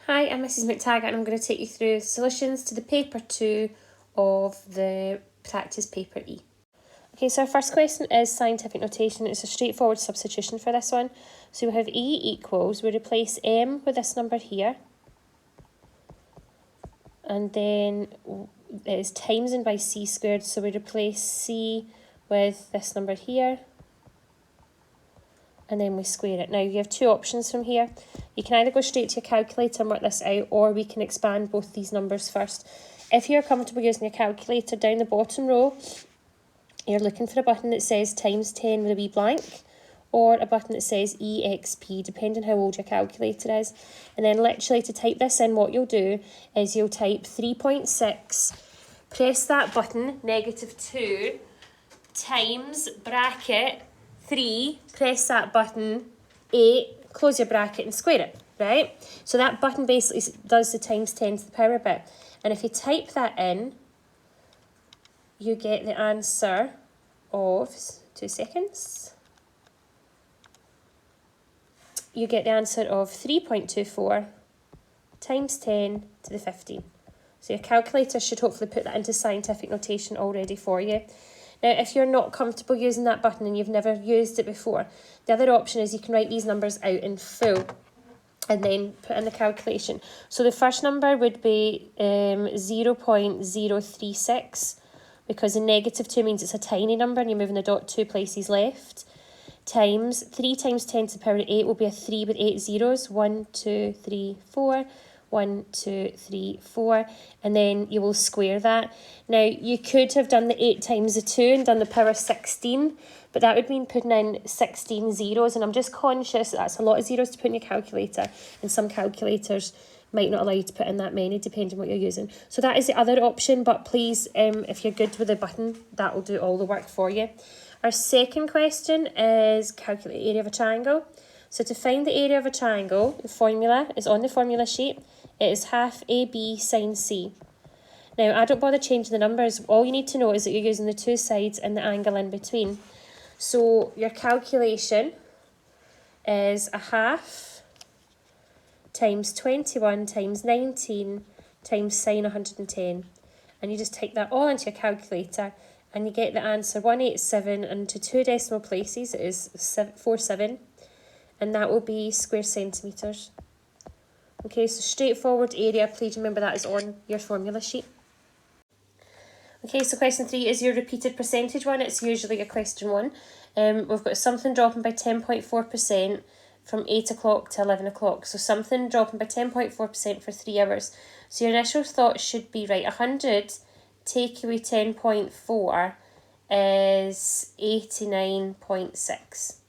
Hi, I'm Mrs McTaggart and I'm going to take you through solutions to the paper 2 of the practice paper E. Okay, so our first question is scientific notation. It's a straightforward substitution for this one. So we have E equals, we replace M with this number here. And then it is times and by C squared, so we replace C with this number here. And then we square it. Now you have two options from here. You can either go straight to your calculator and work this out, or we can expand both these numbers first. If you're comfortable using your calculator, down the bottom row, you're looking for a button that says times 10 with a wee blank, or a button that says EXP, depending how old your calculator is. And then literally to type this in, what you'll do is you'll type 3.6, press that button, -2, times bracket 3, press that button, 8, close your bracket and square it, right? So that button basically does the times 10 to the power bit. And if you type that in, you get the answer of, 2 seconds, you get the answer of 3.24 times 10 to the 15. So your calculator should hopefully put that into scientific notation already for you. Now, if you're not comfortable using that button and you've never used it before, the other option is you can write these numbers out in full and then put in the calculation. So the first number would be 0.036, because the -2 means it's a tiny number and you're moving the dot 2 places left, times 3 times 10 to the power of 8 will be a 3 with 8 zeros, 1, 2, 3, 4, 1, 2, 3, 4, and then you will square that. Now, you could have done the 8 times the 2 and done the power 16, but that would mean putting in 16 zeros, and I'm just conscious that that's a lot of zeros to put in your calculator, and some calculators might not allow you to put in that many, depending on what you're using. So that is the other option, but please, if you're good with the button, that will do all the work for you. Our second question is calculate the area of a triangle. So to find the area of a triangle, the formula is on the formula sheet. It is half AB sine C. Now, I don't bother changing the numbers. All you need to know is that you're using the two sides and the angle in between. So your calculation is a half times 21 times 19 times sine 110. And you just take that all into your calculator and you get the answer 187, and into 2 decimal places it is 47, and that will be square centimetres. Okay, so straightforward area, please remember that is on your formula sheet. Okay, so question 3 is your repeated percentage one. It's usually your question 1. We've got something dropping by 10.4% from 8 o'clock to 11 o'clock. So something dropping by 10.4% for 3 hours. So your initial thought should be, right, 100 take away 10.4 is 89.6.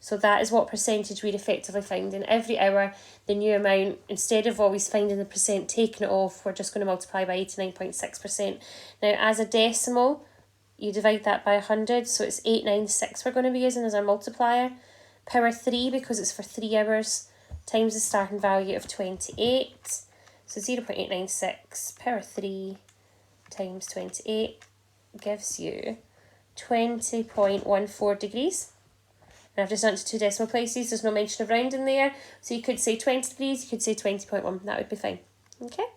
So that is what percentage we're effectively finding. Every hour, the new amount, instead of always finding the percent, taking it off, we're just going to multiply by 89.6%. Now, as a decimal, you divide that by 100, so it's 896 we're going to be using as our multiplier. Power 3, because it's for 3 hours, times the starting value of 28. So 0.896 power 3 times 28 gives you 20.14 degrees. And I've just done it to 2 decimal places, there's no mention of rounding there. So you could say 20 degrees, you could say 20.1, that would be fine. Okay.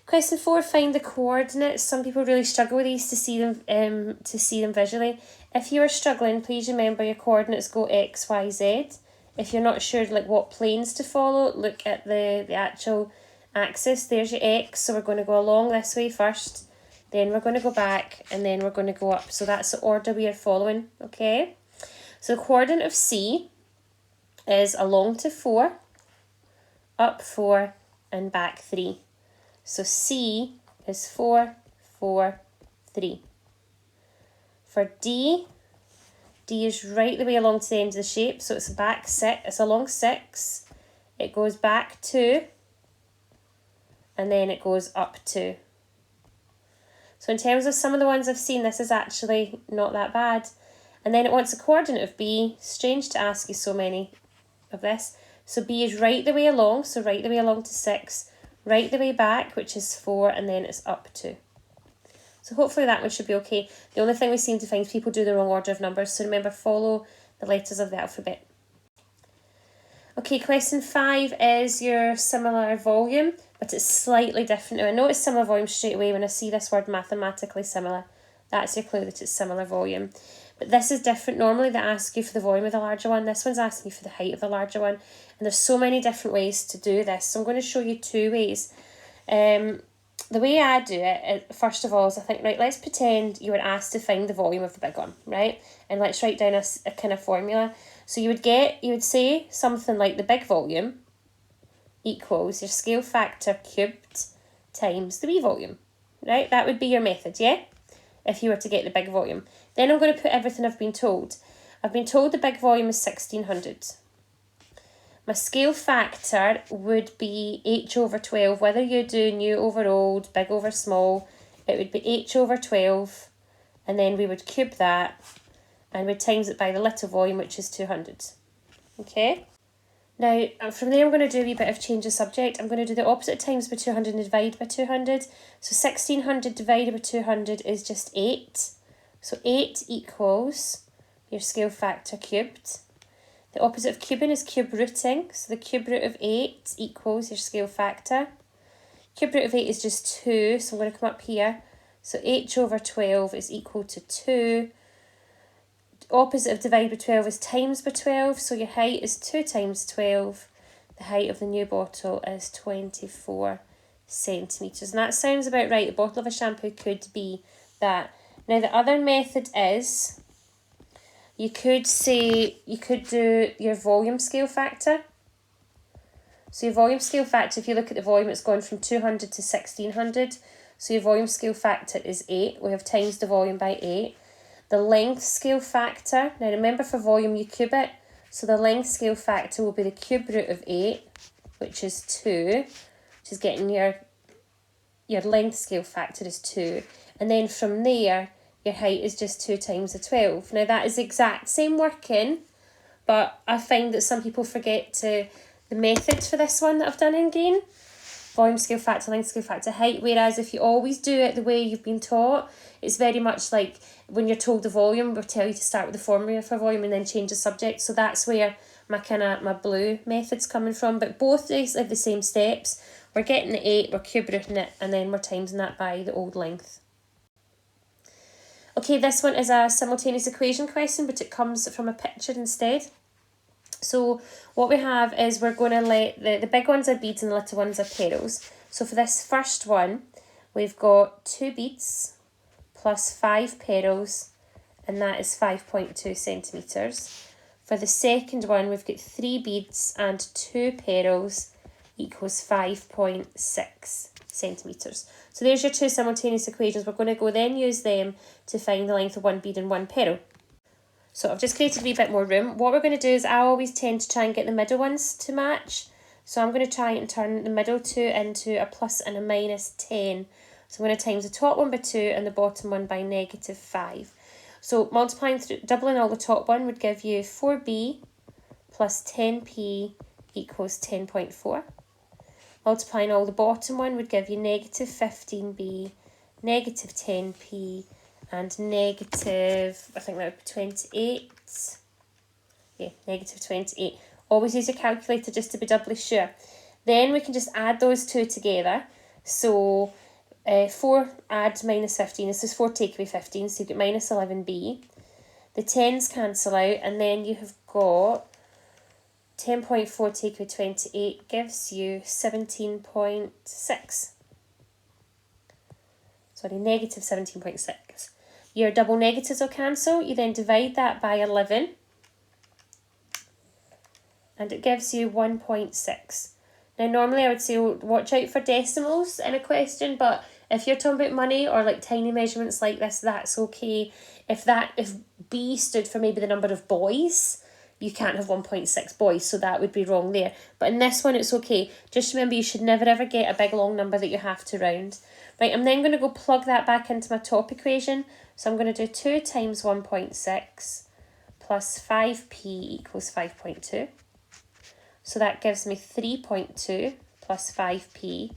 Question 4, find the coordinates. Some people really struggle with these to see them visually. If you are struggling, please remember your coordinates go X, Y, Z. If you're not sure like what planes to follow, look at the actual axis. There's your X, so we're going to go along this way first, then we're going to go back, and then we're going to go up. So that's the order we are following, okay? So the coordinate of C is along to 4, up 4, and back 3. So C is 4, 4, 3. For D is right the way along to the end of the shape, so it's back 6, it's along 6, it goes back 2, and then it goes up 2. So in terms of some of the ones I've seen, this is actually not that bad. And then it wants a coordinate of B. Strange to ask you so many of this. So B is right the way along, so right the way along to 6, right the way back, which is 4, and then it's up 2. So hopefully that one should be okay. The only thing we seem to find is people do the wrong order of numbers, so remember, follow the letters of the alphabet. Okay, question 5 is your similar volume, but it's slightly different. Now, I notice similar volume straight away when I see this word mathematically similar. That's your clue that it's similar volume. But this is different. Normally they ask you for the volume of the larger one. This one's asking you for the height of the larger one. And there's so many different ways to do this. So I'm going to show you 2 ways. The way I do it, first of all, is I think, right, let's pretend you were asked to find the volume of the big one, right? And let's write down a kind of formula. So you would say something like the big volume equals your scale factor cubed times the wee volume, right? That would be your method, yeah? If you were to get the big volume. Then I'm going to put everything I've been told. I've been told the big volume is 1600. My scale factor would be h over 12. Whether you do new over old, big over small, it would be h over 12. And then we would cube that and we'd times it by the little volume, which is 200. Okay? Now, from there I'm going to do a wee bit of change of subject. I'm going to do the opposite times by 200 and divide by 200. So 1600 divided by 200 is just 8. So 8 equals your scale factor cubed. The opposite of cubing is cube rooting. So the cube root of 8 equals your scale factor. Cube root of 8 is just 2. So I'm going to come up here. So h over 12 is equal to 2. Opposite of divide by 12 is times by 12, so your height is 2 times 12. The height of the new bottle is 24 centimetres. And that sounds about right. The bottle of a shampoo could be that. Now the other method is, you could do your volume scale factor. So your volume scale factor, if you look at the volume, it's gone from 200 to 1600. So your volume scale factor is 8. We have times the volume by 8. The length scale factor, now remember for volume you cube it, so the length scale factor will be the cube root of 8, which is 2, which is getting your length scale factor is 2. And then from there, your height is just 2 times the 12. Now that is the exact same working, but I find that some people forget the methods for this one that I've done in green. Volume scale factor, length scale factor, height, whereas if you always do it the way you've been taught, it's very much like when you're told the volume, we'll tell you to start with the formula for volume and then change the subject. So that's where my blue method's coming from. But both these have the same steps. We're getting the 8, we're cube rooting it, and then we're timesing that by the old length. Okay, this one is a simultaneous equation question, but it comes from a picture instead. So what we have is we're going to let the big ones are beads and the little ones are petals. So for this first one, we've got 2 beads plus 5 petals, and that is 5.2 centimetres. For the second one, we've got 3 beads and 2 petals equals 5.6 centimetres. So there's your 2 simultaneous equations. We're going to go then use them to find the length of 1 bead and 1 petal. So I've just created a wee bit more room. What we're going to do is I always tend to try and get the middle ones to match. So I'm going to try and turn the middle 2 into a plus and a minus 10. So I'm going to times the top one by 2 and the bottom one by negative 5. So multiplying through, doubling all the top one would give you 4b plus 10p equals 10.4. Multiplying all the bottom one would give you negative 15b, negative 10p, and negative, I think that would be 28. Yeah, negative 28. Always use your calculator just to be doubly sure. Then we can just add those two together. So 4 add minus 15. This is 4 take away 15, so you get minus 11b. The 10s cancel out, and then you have got 10.4 take away 28 gives you 17.6. Sorry, negative 17.6. Your double negatives will cancel. You then divide that by 11. And it gives you 1.6. Now, normally I would say watch out for decimals in a question, but if you're talking about money or like tiny measurements like this, that's okay. If B stood for maybe the number of boys, you can't have 1.6 boys, so that would be wrong there. But in this one, it's okay. Just remember, you should never ever get a big long number that you have to round. Right, I'm then going to go plug that back into my top equation. So I'm going to do 2 times 1.6 plus 5p equals 5.2. So that gives me 3.2 plus 5p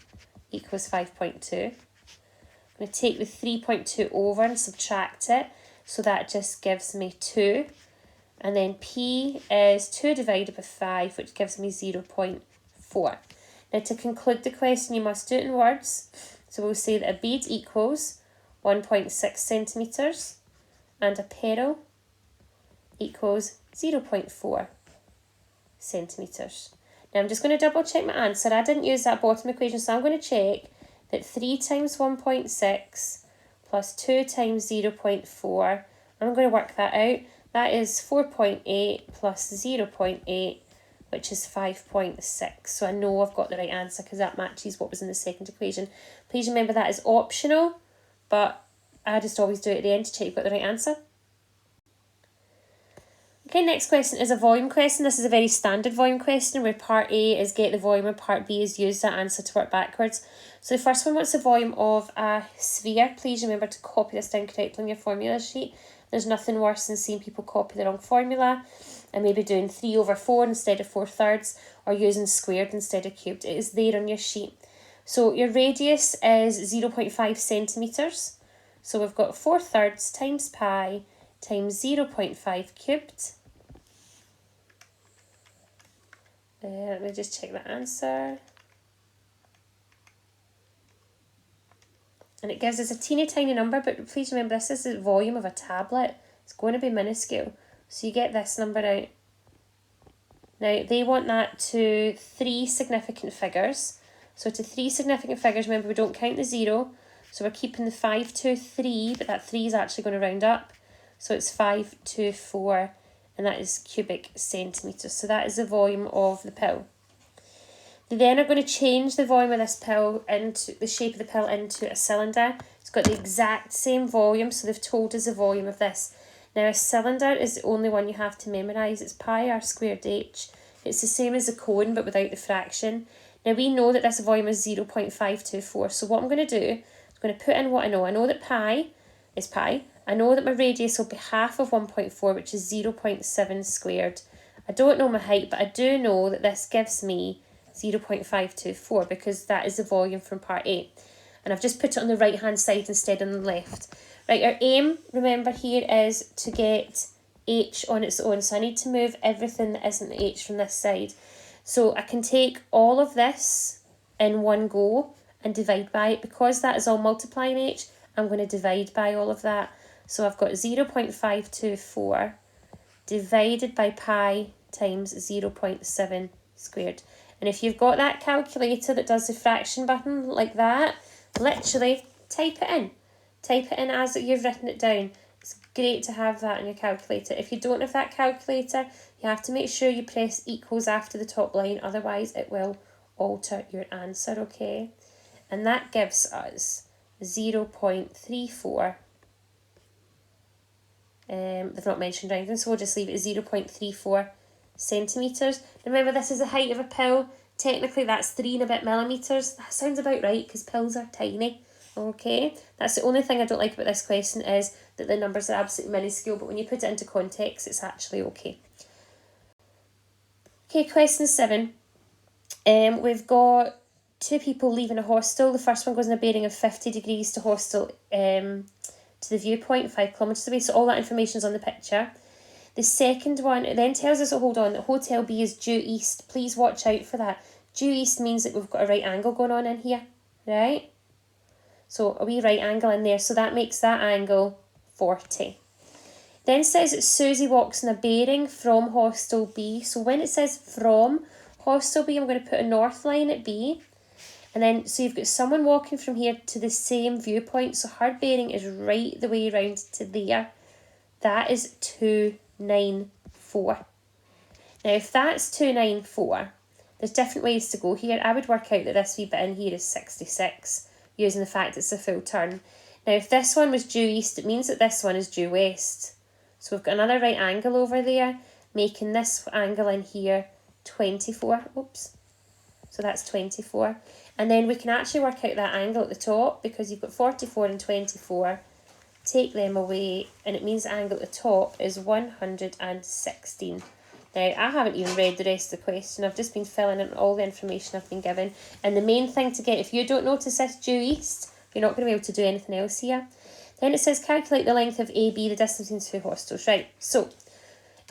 equals 5.2. I'm going to take the 3.2 over and subtract it. So that just gives me 2. And then P is 2 divided by 5, which gives me 0.4. Now to conclude the question, you must do it in words. So we'll say that a bead equals 1.6 centimetres and a pearl equals 0.4 centimetres. Now I'm just going to double check my answer. I didn't use that bottom equation, so I'm going to check that 3 times 1.6 plus 2 times 0.4, I'm going to work that out. That is 4.8 plus 0.8, which is 5.6. So I know I've got the right answer because that matches what was in the second equation. Please remember that is optional, but I just always do it at the end to check you've got the right answer. Okay, next question is a volume question. This is a very standard volume question where part A is get the volume and part B is use that answer to work backwards. So the first one, what's the volume of a sphere? Please remember to copy this down correctly on your formula sheet. There's nothing worse than seeing people copy the wrong formula and maybe doing 3/4 instead of 4/3 or using squared instead of cubed. It is there on your sheet. So your radius is 0.5 centimetres. So we've got 4/3 times pi times 0.5 cubed. Let me just check the answer. And it gives us a teeny tiny number, but please remember this is the volume of a tablet. It's going to be minuscule. So you get this number out. Now they want that to 3 significant figures. So to 3 significant figures, remember we don't count the 0. So we're keeping the 5 to 3, but that 3 is actually going to round up. So it's 5 to 4, and that is cubic centimetres. So that is the volume of the pill. They then are going to change the volume of this pill into the shape of the pill into a cylinder. It's got the exact same volume, so they've told us the volume of this. Now a cylinder is the only one you have to memorise. It's pi r squared h. It's the same as a cone but without the fraction. Now we know that this volume is 0.524. So what I'm going to do, I'm going to put in what I know. I know that pi is pi. I know that my radius will be half of 1.4, which is 0.7 squared. I don't know my height, but I do know that this gives me 0.524 because that is the volume from part A. And I've just put it on the right hand side instead on the left. Right, our aim, remember here, is to get h on its own. So I need to move everything that isn't h from this side. So I can take all of this in one go and divide by it. Because that is all multiplying h, I'm going to divide by all of that. So I've got 0.524 divided by pi times 0.7 squared. And if you've got that calculator that does the fraction button like that, literally type it in. Type it in as you've written it down. It's great to have that in your calculator. If you don't have that calculator, you have to make sure you press equals after the top line, otherwise it will alter your answer, okay? And that gives us 0.34. They've not mentioned anything, so we'll just leave it at 0.34 centimetres. Remember, this is the height of a pill. Technically, that's 3 and a bit millimetres. That sounds about right because pills are tiny. Okay, that's the only thing I don't like about this question is that the numbers are absolutely minuscule, but when you put it into context, it's actually okay. Okay, question 7. We've got 2 people leaving a hostel. The first one goes in a bearing of 50 degrees to hostel to the viewpoint, 5 kilometres away. So all that information is on the picture. The second one, it then tells us, hold on, that Hotel B is due east. Please watch out for that. Due east means that we've got a right angle going on in here, right? So a wee right angle in there. So that makes that angle 40. Then it says that Susie walks in a bearing from Hostel B. So when it says from Hostel B, I'm going to put a north line at B. And then, so you've got someone walking from here to the same viewpoint. So her bearing is right the way around to there. That is 294. Now, if that's 294, there's different ways to go here. I would work out that this wee bit in here is 66, using the fact it's a full turn. Now, if this one was due east, it means that this one is due west. So we've got another right angle over there, making this angle in here 24. Oops. So that's 24. And then we can actually work out that angle at the top because you've got 44 and 24. Take them away, and it means the angle at the top is 116. Now, I haven't even read the rest of the question. I've just been filling in all the information I've been given. And the main thing to get, if you don't notice this due east, you're not going to be able to do anything else here. Then it says calculate the length of AB, the distance between 2 hostels. Right, so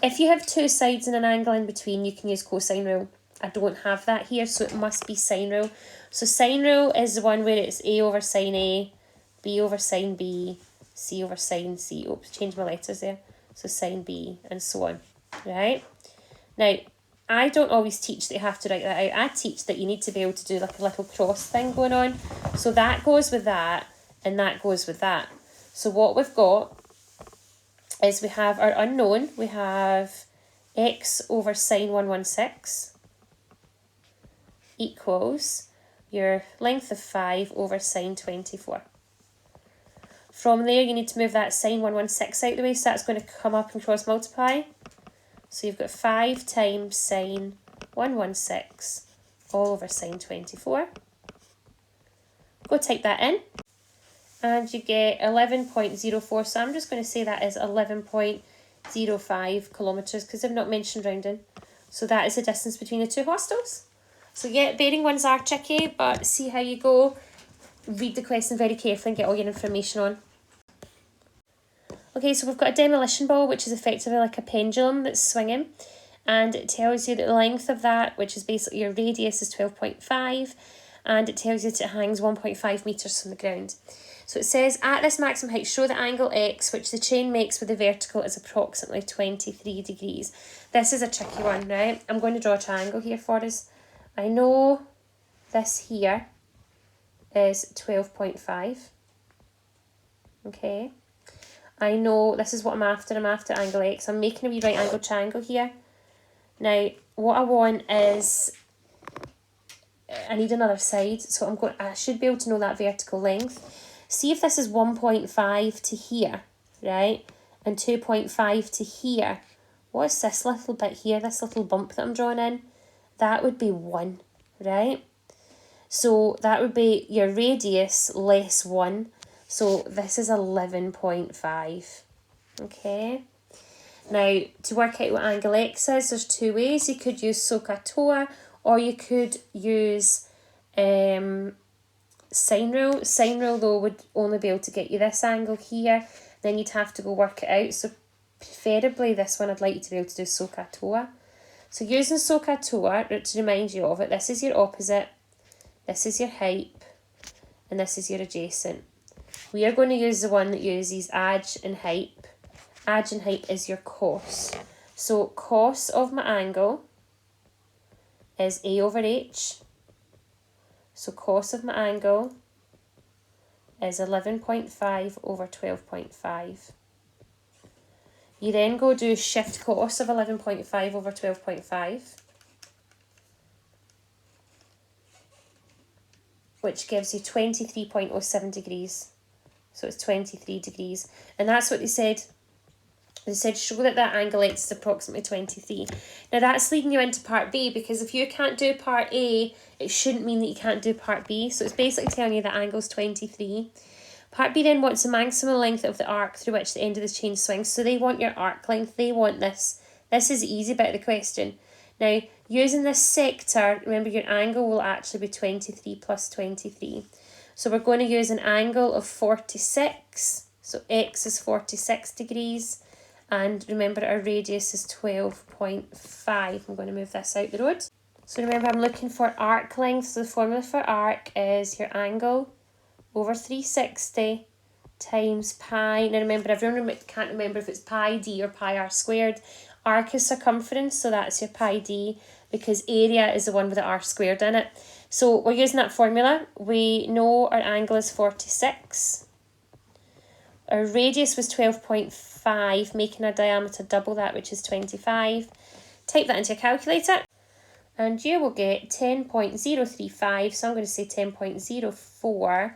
If you have two sides and an angle in between, you can use cosine rule. I don't have that here, so it must be sine rule. So sine rule is the one where it's a over sine A, b over sine B, c over sine C. Oops, change my letters there. So sine B, and so on, right? Now, I don't always teach that you have to write that out. I teach that you need to be able to do like a little cross thing going on. So that goes with that, and that goes with that. So what we've got is we have our unknown. We have x over sine 116 equals your length of 5 over sine 24. From there, you need to move that sine 116 out the way, so that's going to come up and cross multiply. So you've got 5 times sine 116 all over sine 24. Go type that in, and you get 11.04. So I'm just going to say that is 11.05 kilometres because I've not mentioned rounding. So that is the distance between the two hostels. So yeah, bearing ones are tricky, but see how you go. Read the question very carefully and get all your information on. Okay, so we've got a demolition ball, which is effectively like a pendulum that's swinging. And it tells you that the length of that, which is basically your radius, is 12.5. And it tells you that it hangs 1.5 metres from the ground. So it says, at this maximum height, show the angle x, which the chain makes with the vertical, is approximately 23 degrees. This is a tricky one, right? I'm going to draw a triangle here for us. I know this here is 12.5. Okay. I know this is what I'm after. I'm after angle x. I'm making a wee right angle triangle here. Now, what I want is, I need another side. So I should be able to know that vertical length. See if this is 1.5 to here, right? And 2.5 to here. What is this little bit here? This little bump that I'm drawing in? That would be 1, right? So that would be your radius less 1. So this is 11.5. Okay. Now, to work out what angle x is, there's two ways. You could use SOHCAHTOA, or you could use sine rule. Sine rule, though, would only be able to get you this angle here. Then you'd have to go work it out. So preferably this one, I'd like you to be able to do SOHCAHTOA. So using SOHCAHTOA, to remind you of it, this is your opposite, this is your height, and this is your adjacent. We are going to use the one that uses adj and height. Adj and height is your cos. So cos of my angle is a over h. So cos of my angle is 11.5 over 12.5. You then go do shift cos of 11.5 over 12.5. Which gives you 23.07 degrees. So it's 23 degrees. And that's what they said. They said show that that angle x is approximately 23. Now that's leading you into part B, because if you can't do part A, it shouldn't mean that you can't do part B. So it's basically telling you that angle's 23. Part B then wants the maximum length of the arc through which the end of the chain swings. So they want your arc length. They want this. This is the easy bit of the question. Now, using this sector, remember your angle will actually be 23 plus 23. So we're going to use an angle of 46. So x is 46 degrees. And remember our radius is 12.5. I'm going to move this out the road. So remember I'm looking for arc length. So the formula for arc is your angle over 360 times pi. Now remember, everyone can't remember if it's pi d or pi r squared. Arc is circumference, so that's your pi d, because area is the one with the r squared in it. So we're using that formula. We know our angle is 46. Our radius was 12.5, making our diameter double that, which is 25. Type that into your calculator, and you will get 10.035. So I'm going to say 10.04.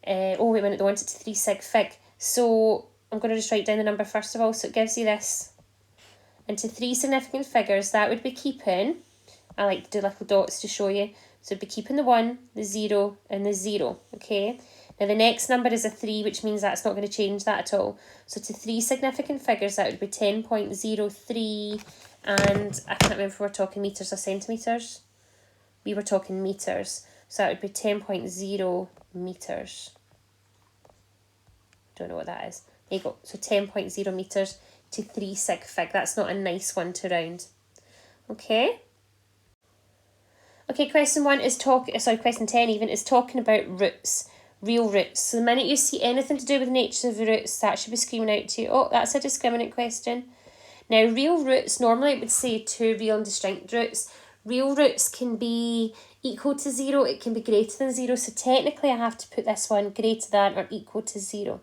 Oh, wait a minute, they want it to 3 sig fig. So I'm going to just write down the number first of all. So it gives you this. And to 3 significant figures, that would be keeping, I like to do little dots to show you. So it'd be keeping the 1, the 0, and the 0, okay? Now the next number is a 3, which means that's not going to change that at all. So to 3 significant figures, that would be 10.03, and I can't remember if we're talking metres or centimetres. We were talking metres. So that would be 10.0 metres. Don't know what that is. There you go. So 10.0 metres. to 3 sig fig. That's not a nice one to round. Okay? Okay, question 10 even, is talking about roots, real roots. So the minute you see anything to do with the nature of the roots, that should be screaming out to you, oh, that's a discriminant question. Now, real roots, normally it would say 2 real and distinct roots. Real roots can be equal to 0, it can be greater than 0, so technically I have to put this one greater than or equal to 0.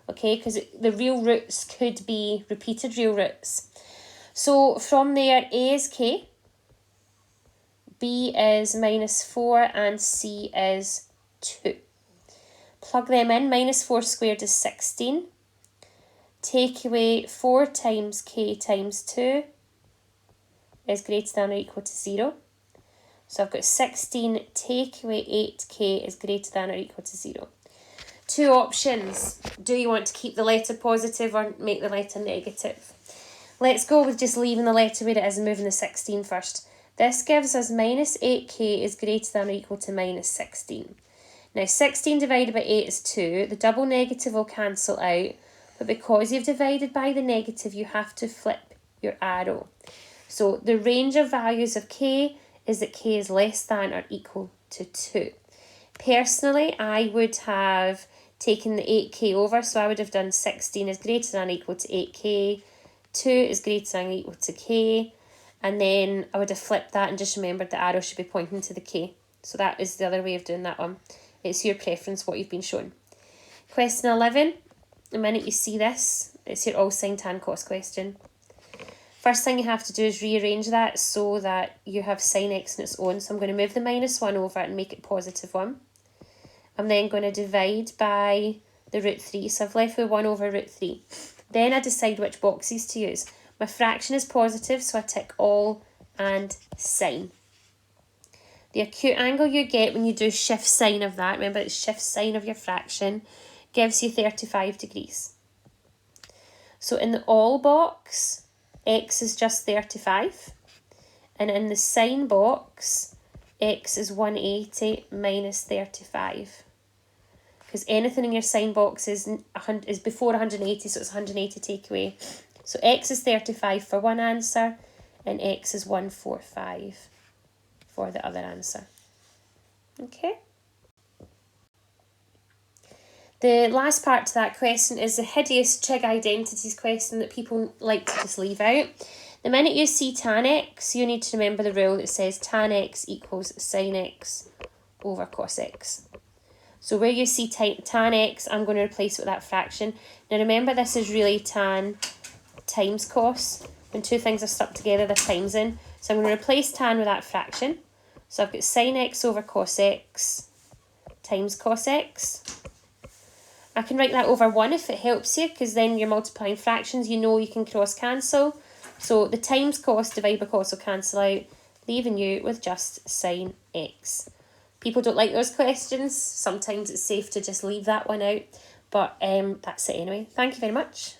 Okay, because the real roots could be repeated real roots. So from there, A is k, B is -4, and C is 2. Plug them in. -4 squared is 16. Take away 4 times k times 2 is greater than or equal to 0. So I've got 16, take away 8k is greater than or equal to 0. 2 options. Do you want to keep the letter positive or make the letter negative? Let's go with just leaving the letter where it is and moving the 16 first. This gives us -8k is greater than or equal to -16. Now 16 divided by 8 is 2. The double negative will cancel out. But because you've divided by the negative, you have to flip your arrow. So the range of values of k is that k is less than or equal to 2. Personally, I would have taken the 8k over, so I would have done 16 is greater than or equal to 8k, 2 is greater than or equal to k, and then I would have flipped that and just remembered the arrow should be pointing to the k. So that is the other way of doing that one. It's your preference, what you've been shown. Question 11. The minute you see this, it's your all sine tan cos question. First thing you have to do is rearrange that so that you have sine x on its own. So I'm going to move the -1 over and make it +1. I'm then going to divide by the √3. So I've left with 1 over √3. Then I decide which boxes to use. My fraction is positive, so I tick all and sine. The acute angle you get when you do shift sine of that, remember it's shift sine of your fraction, gives you 35 degrees. So in the all box, x is just 35. And in the sine box, x is 180 minus 35. Because anything in your sine box is before 180, so it's 180 take away. So x is 35 for one answer, and x is 145 for the other answer. Okay? The last part to that question is the hideous trig identities question that people like to just leave out. The minute you see tan x, you need to remember the rule that says tan x equals sin x over cos x. So where you see tan x, I'm going to replace it with that fraction. Now remember, this is really tan times cos. When two things are stuck together, they're times in. So I'm going to replace tan with that fraction. So I've got sin x over cos x times cos x. I can write that over 1 if it helps you, because then you're multiplying fractions, you know you can cross cancel. So the times cos divided by cos will cancel out, leaving you with just sin x. People don't like those questions. Sometimes it's safe to just leave that one out, but that's it anyway. Thank you very much.